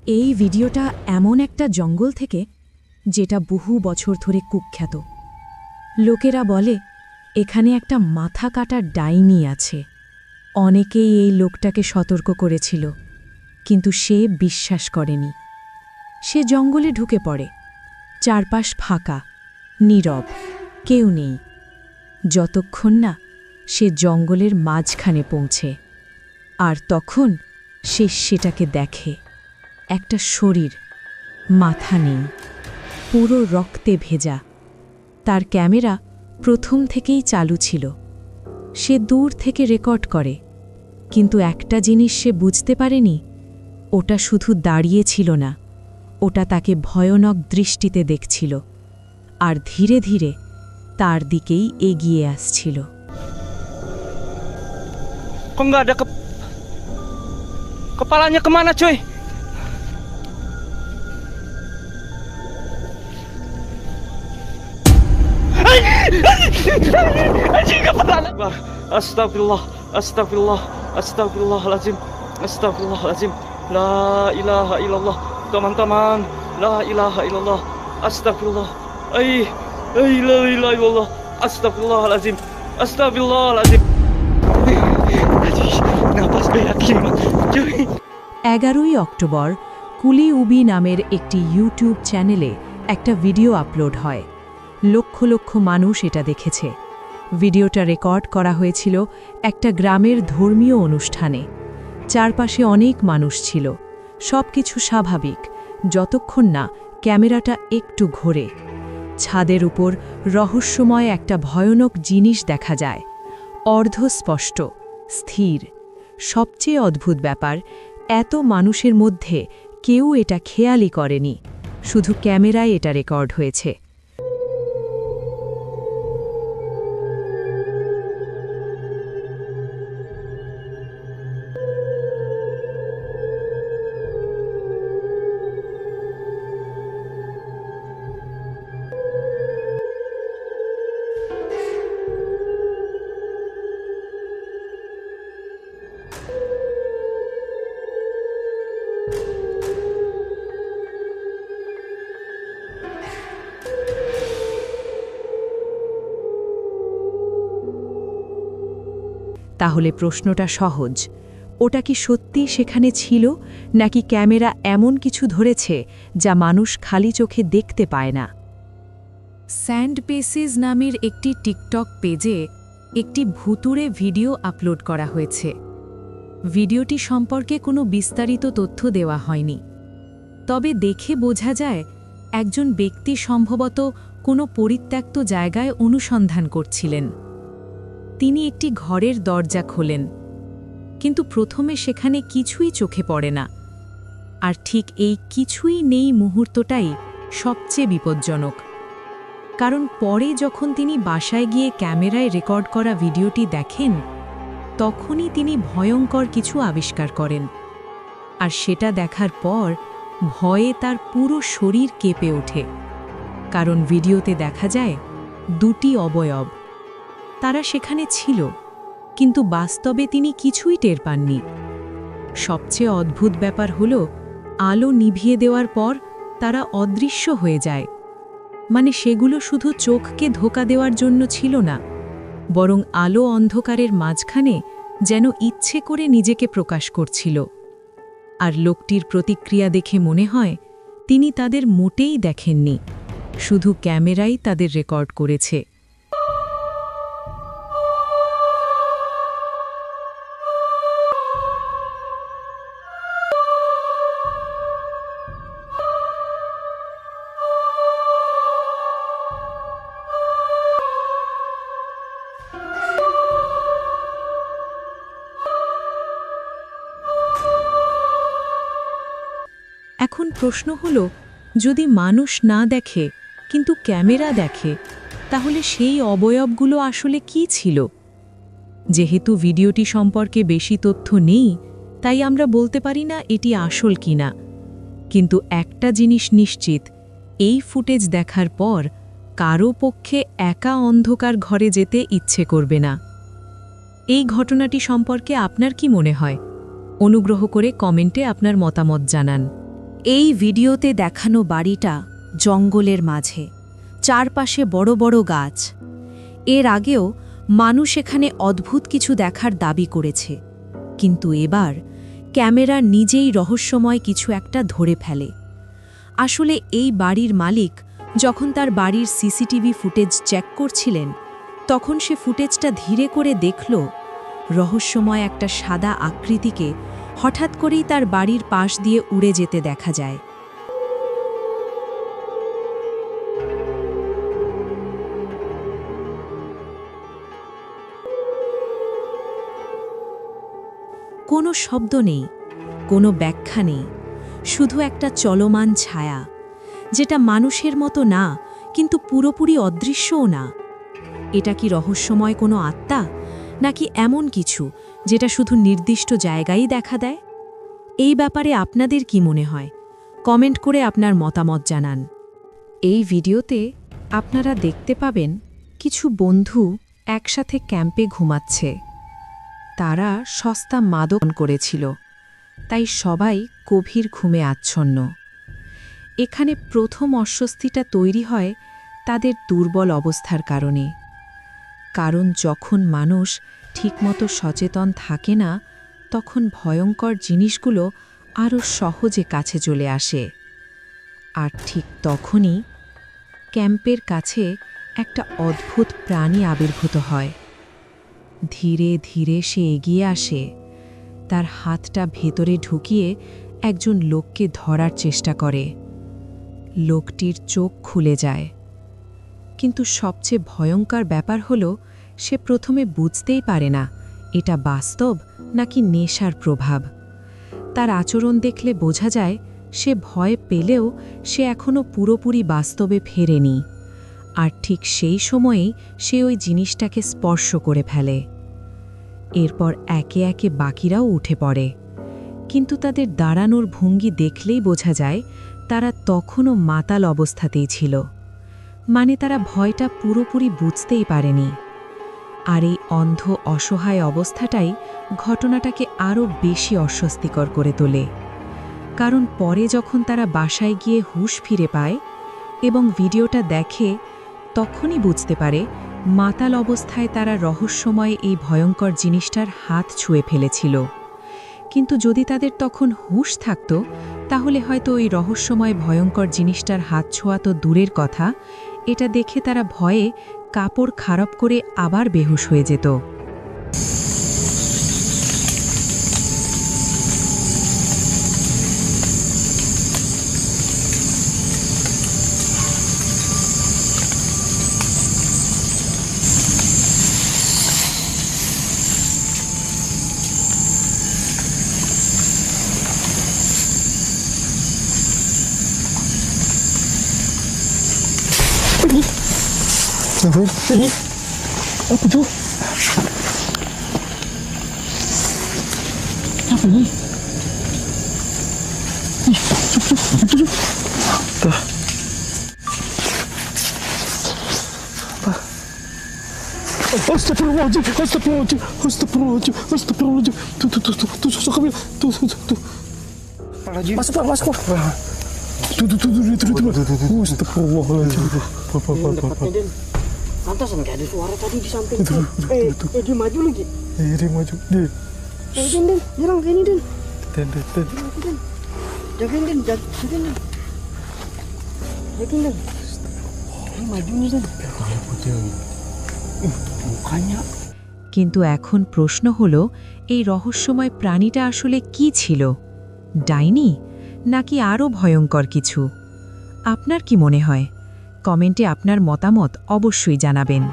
এই ভিডিওটা এমন একটা জঙ্গল থেকে যেটা বহু বছর ধরে কুখ্যাত। লোকেরা বলে এখানে একটা মাথা কাটা ডাইনি আছে। অনেকেই এই লোকটাকে সতর্ক করেছিল, কিন্তু সে বিশ্বাস করেনি। সে জঙ্গলে ঢুকে পড়ে। চারপাশ ফাঁকা, নীরব, কেউ নেই, যতক্ষণ না সে জঙ্গলের মাঝখানে পৌঁছে। আর তখন সে সেটাকে দেখে, একটা শরীর, মাথা নেই, পুরো রক্তে ভেজা। তার ক্যামেরা প্রথম থেকেই চালু ছিল। সে দূর থেকে রেকর্ড করে, কিন্তু একটা জিনিস সে বুঝতে পারেনি, ওটা শুধু দাঁড়িয়ে ছিল না, ওটা তাকে ভয়ানক দৃষ্টিতে দেখছিল, আর ধীরে ধীরে তার দিকেই এগিয়ে আসছিল। Kok nggak ada kepalanya kemana cuy? Anjing kepala. Astagfirullah, astagfirullah, astagfirullahalazim, astagfirullahalazim. La ilaha illallah. Teman-teman, la ilaha illallah. Astagfirullah. La ilaha illallah. Astagfirullahalazim. Astagfirullahalazim. নাপাস বেয়া কিলমা cuy। 11ই অক্টোবর কুলি উবি নামের একটি ইউটিউব চ্যানেলে একটা ভিডিও আপলোড হয়। লক্ষ লক্ষ মানুষ এটা দেখেছে। ভিডিওটা রেকর্ড করা হয়েছিল একটা গ্রামের ধর্মীয় অনুষ্ঠানে। চারপাশে অনেক মানুষ ছিল, সবকিছু স্বাভাবিক, যতক্ষণ না ক্যামেরাটা একটু ঘোরে। ছাদের উপর রহস্যময় একটা ভয়ানক জিনিস দেখা যায়, অর্ধস্পষ্ট, স্থির। সবচেয়ে অদ্ভুত ব্যাপার, এত মানুষের মধ্যে কেউ এটা খেয়ালই করেনি, শুধু ক্যামেরায় এটা রেকর্ড হয়েছে। তাহলে প্রশ্নটা সহজ, ওটা কি সত্যি সেখানে ছিল, নাকি ক্যামেরা এমন কিছু ধরেছে যা মানুষ খালি চোখে দেখতে পায় না? স্যান্ড পেসিস নামের একটি টিকটক পেজে একটি ভুতুড়ে ভিডিও আপলোড করা হয়েছে। ভিডিওটি সম্পর্কে কোনো বিস্তারিত তথ্য দেওয়া হয়নি, তবে দেখে বোঝা যায় একজন ব্যক্তি সম্ভবত কোনো পরিত্যক্ত জায়গায় অনুসন্ধান করছিলেন। তিনি একটি ঘরের দরজা খোলেন, কিন্তু প্রথমে সেখানে কিছুই চোখে পড়ে না। আর ঠিক এই কিছুই নেই মুহূর্তটাই সবচেয়ে বিপজ্জনক, কারণ পরে যখন তিনি বাসায় গিয়ে ক্যামেরায় রেকর্ড করা ভিডিওটি দেখেন, তখনই তিনি ভয়ঙ্কর কিছু আবিষ্কার করেন। আর সেটা দেখার পর ভয়ে তার পুরো শরীর কেঁপে ওঠে, কারণ ভিডিওতে দেখা যায় দুটি অবয়ব। তারা সেখানে ছিল, কিন্তু বাস্তবে তিনি কিছুই টের পাননি। সবচেয়ে অদ্ভুত ব্যাপার হল, আলো নিভিয়ে দেওয়ার পর তারা অদৃশ্য হয়ে যায়। মানে সেগুলো শুধু চোখকে ধোঁকা দেওয়ার জন্য ছিল না, বরং আলো অন্ধকারের মাঝখানে যেন ইচ্ছে করে নিজেকে প্রকাশ করছিল। আর লোকটির প্রতিক্রিয়া দেখে মনে হয় তিনি তাদের মোটেই দেখেননি, শুধু ক্যামেরাই তাদের রেকর্ড করেছে। এখন প্রশ্ন হল, যদি মানুষ না দেখে কিন্তু ক্যামেরা দেখে, তাহলে সেই অবয়বগুলো আসলে কি ছিল? যেহেতু ভিডিওটি সম্পর্কে বেশি তথ্য নেই, তাই আমরা বলতে পারি না এটি আসল কিনা। কিন্তু একটা জিনিস নিশ্চিত, এই ফুটেজ দেখার পর কারো পক্ষে একা অন্ধকার ঘরে যেতে ইচ্ছে করবে না। এই ঘটনাটি সম্পর্কে আপনার কি মনে হয়? অনুগ্রহ করে কমেন্টে আপনার মতামত জানান। এই ভিডিওতে দেখানো বাড়িটা জঙ্গলের মাঝে, চারপাশে বড় বড় গাছ। এর আগেও মানুষ এখানে অদ্ভুত কিছু দেখার দাবি করেছে, কিন্তু এবার ক্যামেরা নিজেই রহস্যময় কিছু একটা ধরে ফেলে। আসলে এই বাড়ির মালিক যখন তার বাড়ির সিসিটিভি ফুটেজ চেক করছিলেন, তখন সে ফুটেজটা ধীরে করে দেখল রহস্যময় একটা সাদা আকৃতিকে হঠাৎ করেই তার বাড়ির পাশ দিয়ে উড়ে যেতে দেখা যায়। কোনো শব্দ নেই, কোনো ব্যাখ্যা নেই, শুধু একটা চলমান ছায়া, যেটা মানুষের মতো না, কিন্তু পুরোপুরি অদৃশ্যও না। এটা কি রহস্যময় কোনো আত্মা, নাকি এমন কিছু যেটা শুধু নির্দিষ্ট জায়গায় দেখা দেয়? এই ব্যাপারে আপনাদের কি মনে হয়? কমেন্ট করে আপনার মতামত জানান। এই ভিডিওতে আপনারা দেখতে পাবেন কিছু বন্ধু একসাথে ক্যাম্পে ঘুমাচ্ছে। তারা সস্তা মাদক করেছিল, তাই সবাই গভীর ঘুমে আচ্ছন্ন। এখানে প্রথম অস্বস্তিটা তৈরি হয় তাদের দুর্বল অবস্থার কারণে। কারণ যখন মানুষ ঠিকমতো সচেতন থাকে না, তখন ভয়ঙ্কর জিনিসগুলো আরও সহজে কাছে চলে আসে। আর ঠিক তখনই ক্যাম্পের কাছে একটা অদ্ভুত প্রাণী আবির্ভূত হয়। ধীরে ধীরে সে এগিয়ে আসে, তার হাতটা ভেতরে ঢুকিয়ে একজন লোককে ধরার চেষ্টা করে। লোকটির চোখ খুলে যায়, কিন্তু সবচেয়ে ভয়ঙ্কর ব্যাপার হলো সে প্রথমে বুঝতেই পারে না এটা বাস্তব নাকি নেশার প্রভাব। তার আচরণ দেখলে বোঝা যায় সে ভয় পেলেও সে এখনও পুরোপুরি বাস্তবে ফেরেনি। আর ঠিক সেই সময়েই সে ওই জিনিসটাকে স্পর্শ করে ফেলে। এরপর একে একে বাকিরাও উঠে পড়ে, কিন্তু তাদের দাঁড়ানোর ভঙ্গি দেখলেই বোঝা যায় তারা তখনও মাতাল অবস্থাতেই ছিল। মানে তারা ভয়টা পুরোপুরি বুঝতেই পারেনি। আর এই অন্ধ অসহায় অবস্থাটাই ঘটনাটাকে আরও বেশি অস্বস্তিকর করে তোলে। কারণ পরে যখন তারা বাসায় গিয়ে হুঁশ ফিরে পায় এবং ভিডিওটা দেখে, তখনই বুঝতে পারে মাতাল অবস্থায় তারা রহস্যময় এই ভয়ঙ্কর জিনিসটার হাত ছুঁয়ে ফেলেছিল। কিন্তু যদি তাদের তখন হুঁশ থাকত, তাহলে হয়তো ওই রহস্যময় ভয়ঙ্কর জিনিসটার হাত ছোঁয়া তো দূরের কথা, এটা দেখে তারা ভয়ে কাপড় খারাপ করে আবার বেহুশ হয়ে যেত। Apa tu? Apa ni? Cukup. Astagfirullahaladzim. Tu susah kami. Tu. Masuk. Tu. Astagfirullahaladzim. Pantasan kayak ada suara tadi di samping. Dia maju lagi. Dia maju. Din. Nyerang ke ini, Din. Den. Jagain, Din. Jagain, Din. Dia maju nih, Din. Mukanya. কিন্তু এখন প্রশ্ন হলো, এই রহস্যময় প্রাণীটা আসলে কি ছিল? ডাইনি নাকি আরও ভয়ঙ্কর কিছু? আপনার কি মনে হয়? কমেন্টে আপনার মতামত অবশ্যই জানাবেন।